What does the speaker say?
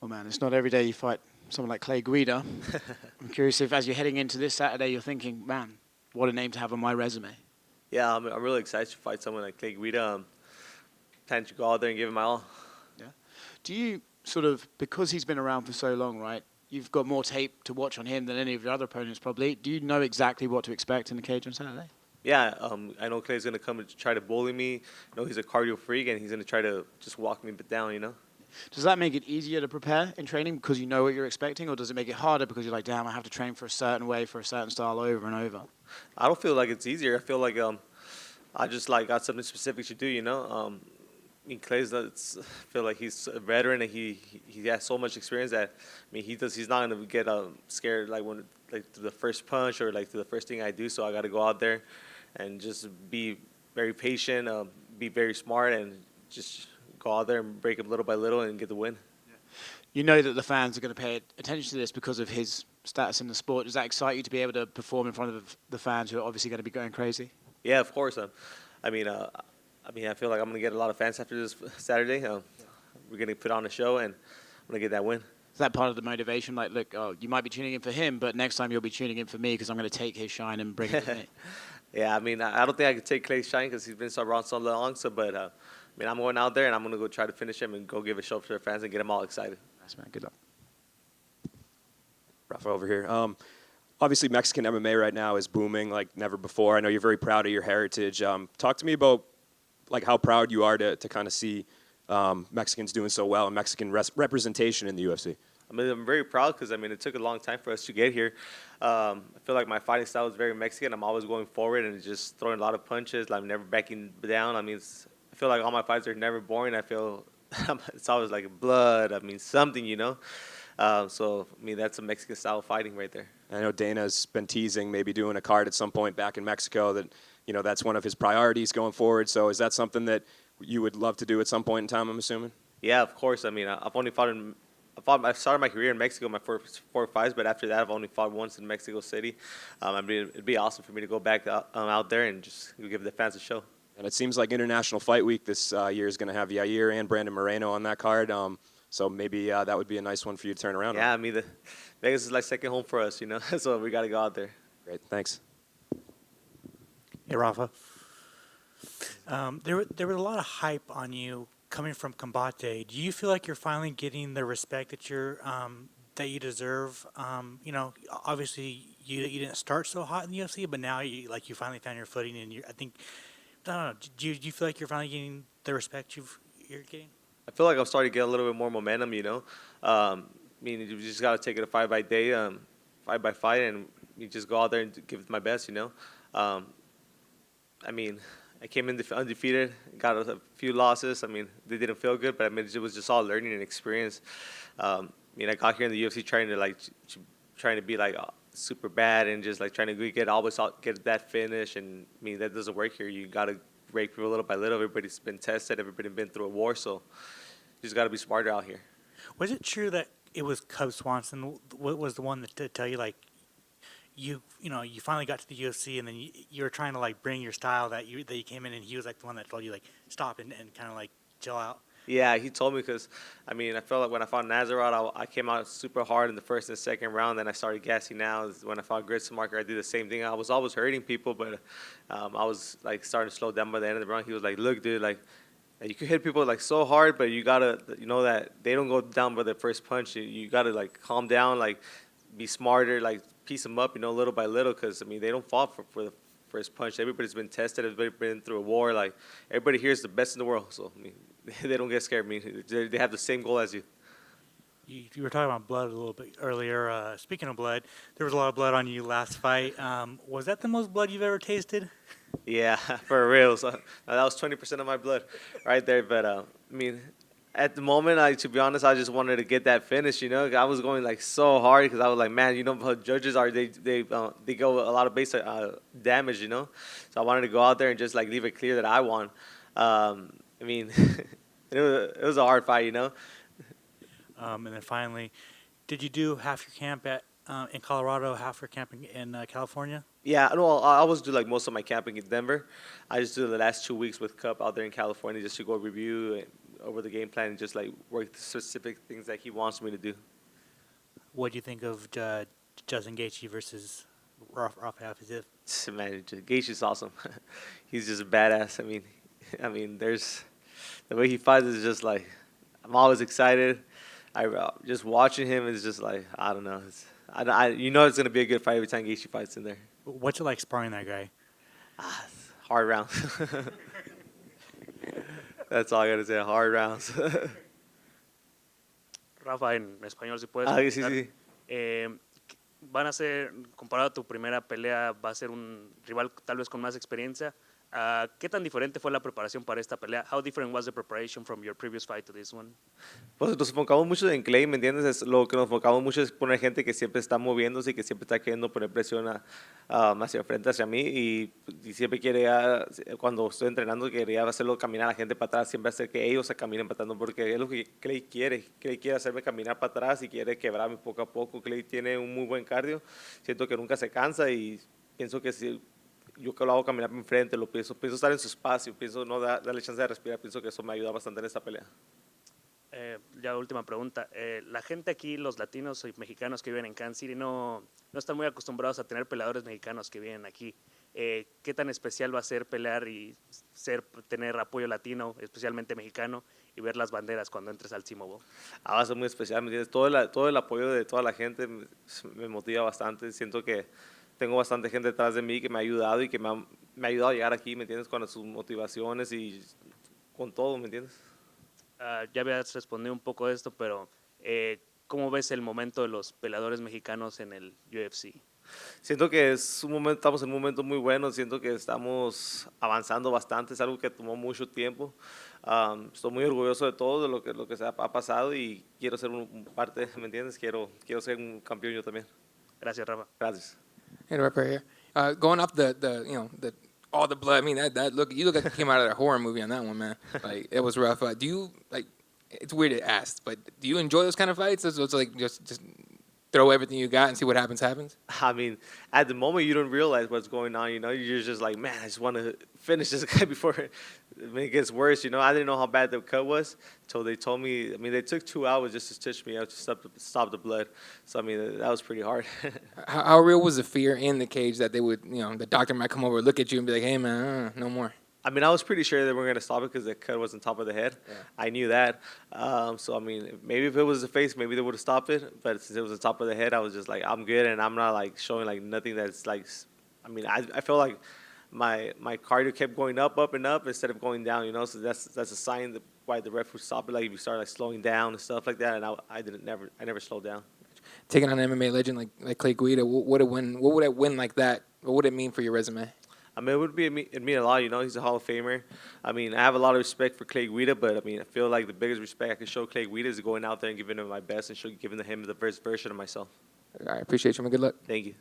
Well, man, it's not every day you fight someone like Clay Guida. I'm curious if, as you're heading into this Saturday, you're thinking, man, what a name to have on my resume. Yeah, I'm really excited to fight someone like Clay Guida. Plan to go out there and give him my all. Yeah. Do you sort of, because he's been around for so long, right? You've got more tape to watch on him than any of your other opponents probably. Do you know exactly what to expect in the cage on Saturday? Yeah, I know Clay's gonna come and try to bully me. I know he's a cardio freak, and he's gonna try to just walk me down. Does that make it easier to prepare in training because you know what you're expecting, or does it make it harder because you're like, damn, I have to train for a certain way, for a certain style over and over? I don't feel like it's easier. I feel like I just like got something specific to do. I mean, Clay's feel like he's a veteran and he has so much experience that he's not gonna get scared like to the first punch or like to the first thing I do. So I got to go out there and just be very patient, be very smart, and just go out there and break him little by little and get the win. You know that the fans are going to pay attention to this because of his status in the sport. Does that excite you to be able to perform in front of the fans who are obviously going to be going crazy? Yeah, of course. I feel like I'm gonna get a lot of fans after this Saturday. We're gonna put on a show and I'm gonna get that win. Is that part of the motivation? Like, look, you might be tuning in for him, but next time you'll be tuning in for me because I'm going to take his shine and bring it to me. Yeah, I don't think I could take Clay's shine because he's been around so long. But I'm going out there and I'm gonna go try to finish him and go give a show for the fans and get them all excited. Nice, man. Good luck. Rafa over here. Obviously, Mexican MMA right now is booming like never before. I know you're very proud of your heritage. Talk to me about like how proud you are to kind of see Mexicans doing so well and Mexican representation in the UFC. I'm very proud because it took a long time for us to get here. I feel like my fighting style is very Mexican. I'm always going forward and just throwing a lot of punches. I'm never backing down. I feel like all my fights are never boring. I feel it's always like blood. Something. That's a Mexican style of fighting right there. I know Dana's been teasing maybe doing a card at some point back in Mexico that, that's one of his priorities going forward. So is that something that you would love to do at some point in time, I'm assuming? Yeah, of course. I've only fought I started my career in Mexico, my first 4 fights, but after that I've only fought once in Mexico City. It'd be awesome for me to go back out there and just give the fans a show. And it seems like International Fight Week this year is going to have Yair and Brandon Moreno on that card. So maybe that would be a nice one for you to turn around on. Yeah, Vegas is like second home for us, so we got to go out there. Great, thanks. Hey, Rafa. There was a lot of hype on you coming from Combate. Do you feel like you're finally getting the respect that that you deserve? Obviously you didn't start so hot in the UFC, but now you finally found your footing, and I don't know. Do you feel like you're finally getting the respect you're getting? I feel like I'm starting to get a little bit more momentum. You just got to take it a fight by day, fight by fight, and you just go out there and give it my best. I came in undefeated, got a few losses. They didn't feel good, but it was just all learning and experience. I got here in the UFC trying to be like super bad and just like trying to get that finish, and that doesn't work here. You got to break people little by little. Everybody's been tested. Everybody's been through a war, so you just got to be smarter out here. Was it true that it was Cub Swanson? What was the one that to tell you you finally got to the UFC, and then you were trying to bring your style that you came in, and he was the one that told you stop and kind of chill out? Yeah, he told me because I felt like when I fought Nazareth, I came out super hard in the first and second round. Then I started gassing out. When I fought Marker, I did the same thing. I was always hurting people, but I was starting to slow down by the end of the round. He was like, "Look, dude, you can hit people so hard, but you gotta that they don't go down by the first punch. You gotta calm down, be smarter, piece them up, little by little, because they don't fall for the first punch. Everybody's been tested. Everybody's been through a war. Everybody here is the best in the world. So they don't get scared. They have the same goal as you. You were talking about blood a little bit earlier. Speaking of blood, there was a lot of blood on you last fight. Was that the most blood you've ever tasted? Yeah, for real. So, that was 20% of my blood right there. But at the moment, to be honest, I just wanted to get that finish. I was going so hard because I was like, man, how judges are. They go a lot of base damage. So I wanted to go out there and just leave it clear that I won. It was a hard fight. And then finally, did you do half your camp in Colorado, half your camp in California? Yeah, no, I always do most of my camping in Denver. I just do the last 2 weeks with Cup out there in California just to go review over the game plan and just like work the specific things that he wants me to do. What do you think of Justin Gaethje versus Rafa Garcia? Man, Gaethje is awesome. He's just a badass. I mean, there's the way he fights is just like I'm always excited. Just watching him is just like I don't know. You know it's gonna be a good fight every time Gaethje fights in there. What's it like sparring that guy? Hard rounds. That's all I gotta say. Hard rounds. Rafa, en español, si puedes. Sí, sí. Van a ser, comparado a tu primera pelea, va a ser un rival tal vez con más experiencia. ¿Qué tan diferente fue la preparación para esta pelea? How different was the preparation from your previous fight to this one? Pues nos enfocamos mucho en Clay, ¿me entiendes? Lo que nos enfocamos mucho es poner gente que siempre está moviéndose y que siempre está queriendo poner presión hacia frente, hacia mí. Y siempre quiere, cuando estoy entrenando, quería hacerlo caminar a la gente para atrás, siempre hacer que ellos se caminen para atrás, porque es lo que Clay quiere. Clay quiere hacerme caminar para atrás y quiere quebrarme poco a poco. Clay tiene un muy buen cardio, siento que nunca se cansa y pienso que si yo que lo hago caminar para enfrente, pienso estar en su espacio, pienso no darle chance de respirar, pienso que eso me ayuda bastante en esta pelea. Ya última pregunta. La gente aquí, los latinos y mexicanos que viven en Kansas City, no están muy acostumbrados a tener peleadores mexicanos que vienen aquí. ¿Qué tan especial va a ser pelear y tener apoyo latino, especialmente mexicano, y ver las banderas cuando entres al T-Mobile? Va a ser muy especial, ¿me entiendes? Todo el apoyo de toda la gente me motiva bastante, siento que tengo bastante gente detrás de mí que me ha ayudado y que me ha ayudado a llegar aquí, ¿me entiendes? Con sus motivaciones y con todo, ¿me entiendes? Ya habías respondido un poco de esto, pero ¿cómo ves el momento de los peleadores mexicanos en el UFC? Siento que estamos en un momento muy bueno, siento que estamos avanzando bastante, es algo que tomó mucho tiempo. Estoy muy orgulloso de todo, de lo que ha pasado y quiero ser parte, ¿me entiendes? Quiero ser un campeón yo también. Gracias, Rafa. Gracias. Hey, right here. Going off the all the blood. I mean, that look. You look like you came out of a horror movie on that one, man. Like it was rough. Do you like? It's weird to ask, but do you enjoy those kind of fights? So it's like just throw everything you got and see what happens. I mean, at the moment, you don't realize what's going on, you know? You're just like, man, I just want to finish this guy before it gets worse, you know? I didn't know how bad the cut was until they told me. I mean, they took 2 hours just to stitch me up to stop the blood. So, I mean, that was pretty hard. How real was the fear in the cage that they would, the doctor might come over, look at you, and be like, hey, man, no more? I mean, I was pretty sure they weren't going to stop it because the cut was on top of the head. Yeah. I knew that. So, I mean, maybe if it was the face, maybe they would have stopped it. But since it was on top of the head, I was just like, I'm good. And I'm not, like, showing, like, nothing that's, like, I mean, I feel like my cardio kept going up and up instead of going down, you know. So that's a sign that why the ref would stop it. Like, if you start, like, slowing down and stuff like that. And I never slowed down. Taking on an MMA legend like Clay Guida, what would a win like that, what would it mean for your resume? I mean, it mean a lot, you know. He's a Hall of Famer. I mean, I have a lot of respect for Clay Guida, but, I mean, I feel like the biggest respect I can show Clay Guida is going out there and giving him my best and giving him the best version of myself. All right, appreciate you, man. Good luck. Thank you.